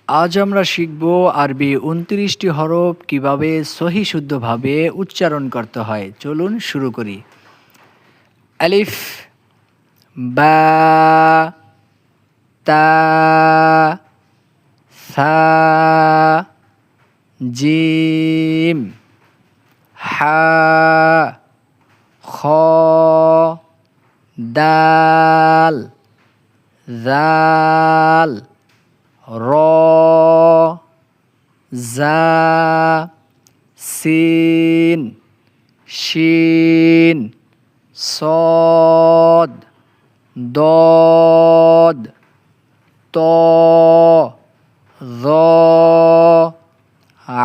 আজ আমরা শিখব আরবি ২৯টি হরফ কিভাবে সহি শুদ্ধভাবে উচ্চারণ করতে হয়। চলুন শুরু করি। আলিফ, বা, তা, সা, জিম, হা, খ, দাল, জাল, র, জা, সিন, শিন, সদ, দদ, ত, য,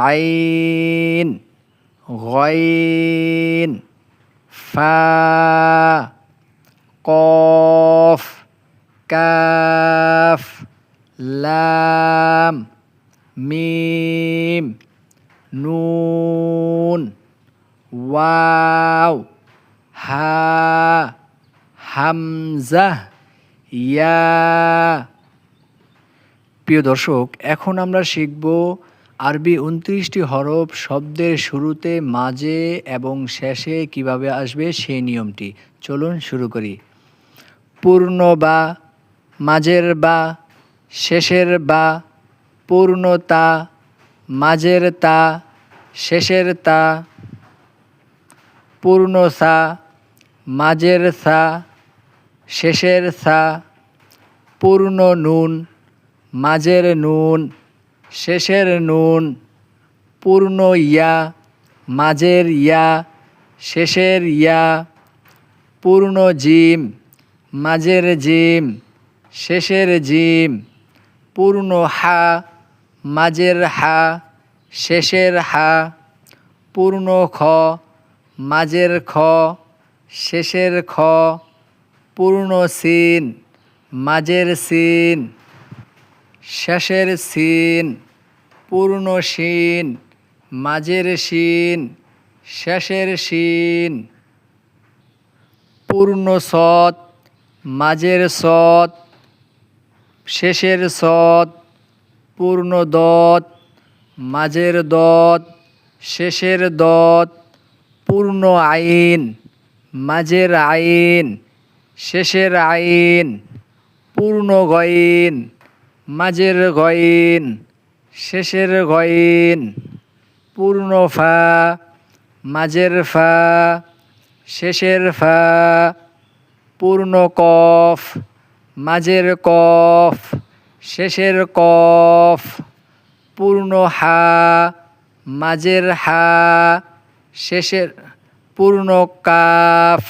আইন, গইন, ফা, কফ, কাফ, লাম, মিম, নুন, ওয়াও, হা, হামজা, ইয়া। প্রিয় দর্শক, এখন আমরা শিখব আরবি ২৯টি হরফ শব্দের শুরুতে, মাঝে এবং শেষে কিভাবে আসবে সেই নিয়মটি। চলুন শুরু করি। পূর্ণ বা, মাঝের বা, শেষের বা, পূর্ণতা, মাঝের তা, শেষের তা, পূর্ণ সা, মাঝের সা, শেষের সা, পূর্ণ নুন, মাঝের নুন, শেষের নুন, পূর্ণ ইয়া, মাঝের ইয়া, শেষের ইয়া, পূর্ণ জিম, মাঝের জিম, শেষের জিম, পূর্ণ হা, মাঝের হা, শেষের হা, পূর্ণ খ, মাঝের খ, শেষের খ, পূর্ণ সিন, মাঝের সিন, শেষের সিন, পূর্ণ শিন, মাঝের শিন, শেষের শিন, পূর্ণ সৎ, মাঝের সৎ, শেষের সৎ, পূর্ণ দত, মাঝের দত, শেষের দত, পূর্ণ আইন, মাঝের আইন, শেষের আইন, পূর্ণ গইন, মাঝের গইন, শেষের গইন, পূর্ণ ফা, মাঝের ফা, শেষের ফা, পূর্ণ কফ, মাঝের কফ, শেষের কফ, পূর্ণ হা, মাঝের হা, শেষের, পূর্ণ কাফ,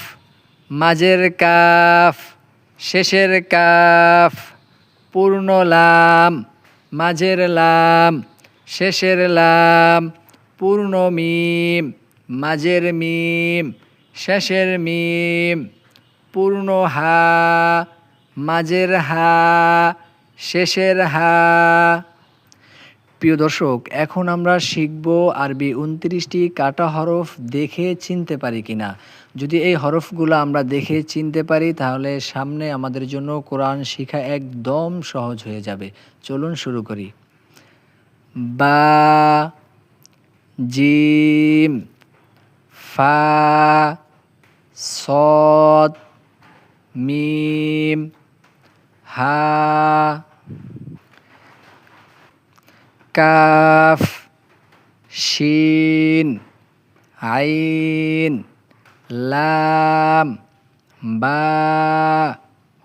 মাঝের কাফ, শেষের কাফ, পূর্ণ লাম, মাঝের লাম, শেষের লাম, পূর্ণ মিম, মাঝের মিম, শেষের মিম, পূর্ণ হা, মাঝের হা, শেষের হা। প্রিয় দর্শক, এখন আমরা শিখব আরবি ২৯টি কাটা হরফ দেখে চিনতে পারি কিনা। যদি এই হরফগুলো আমরা দেখে চিনতে পারি তাহলে সামনে আমাদের জন্য কোরআন শিখা একদম সহজ হয়ে যাবে। চলুন শুরু করি। বা, জিম, ফা, সদ, মিম, হা, কাফ, শিন, আইন, লাম, বা,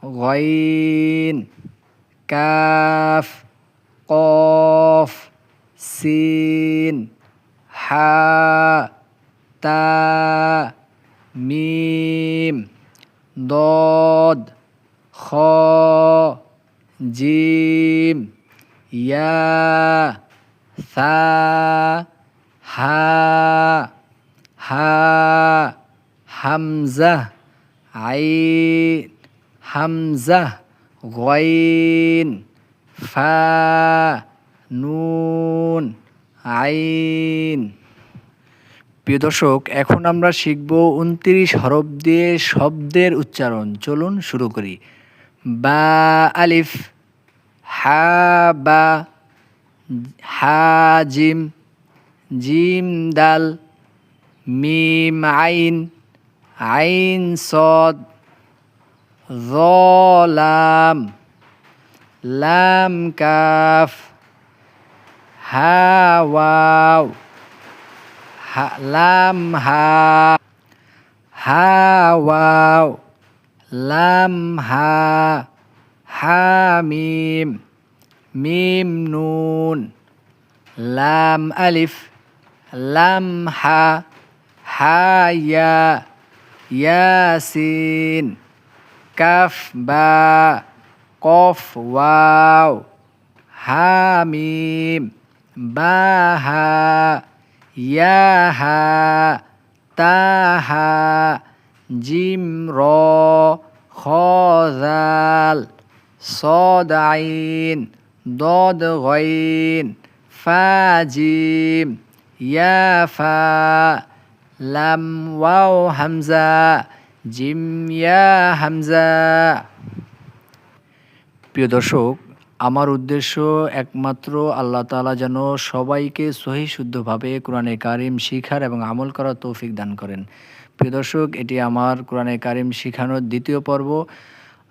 গইন, কাফ, কফ, সিন, হা, তা, মিম, দদ, খ, জিম, ইয়া, সা, হা, হা, হামজা, আইন, হামজা, গইন, ফা, নুন, আইন। প্রিয় দর্শক, এখন আমরা শিখব ২৯ হরফ দিয়ে শব্দের উচ্চারণ। চলুন শুরু করি। বা, আলিফ, হা, বা, হাজিম, জিম দাল, মিম আইন, আইন সদ, লাম, লাম কাফ, হা ওয়াও, লাম হা, হা ওয়াও, লাম হা, হা মিম, মিম নুন, লাম আলিফ, লাম হা, হা ইয়া, ইয়াসিন, কাফ বা, কফ ওয়াও, হা মিম, বা হা, ইয়া হা, তা হা, জিম র, খ জাল, صاد عين ضاد غين فا جيم يا فا লাম ওয়াও হামজা জিম ইয়া হামজা। প্রিয় দর্শক, আমার উদ্দেশ্য একমাত্র আল্লাহ তাআলা যেন সবাইকে সহি শুদ্ধভাবে কোরআনে কারিম শিখার এবং আমল করার তৌফিক দান করেন। প্রিয় দর্শক, এটি আমার কোরআনে কারিম শিখানোর দ্বিতীয় পর্ব।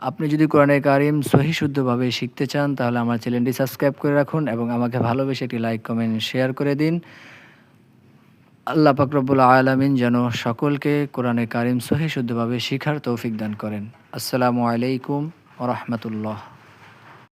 আপনি যদি কোরআনে কারিম সহি শুদ্ধভাবে শিখতে চান তাহলে আমার চ্যানেলটি সাবস্ক্রাইব করে রাখুন এবং আমাকে ভালোবেসে একটি লাইক কমেন্ট শেয়ার করে দিন। আল্লাহ পাক রব্বুল আলামিন যেন সকলকে কোরআনে কারিম সহি শুদ্ধভাবে শিখার তৌফিক দান করেন। আসসালামু আলাইকুম ওয়া রাহমাতুল্লাহ।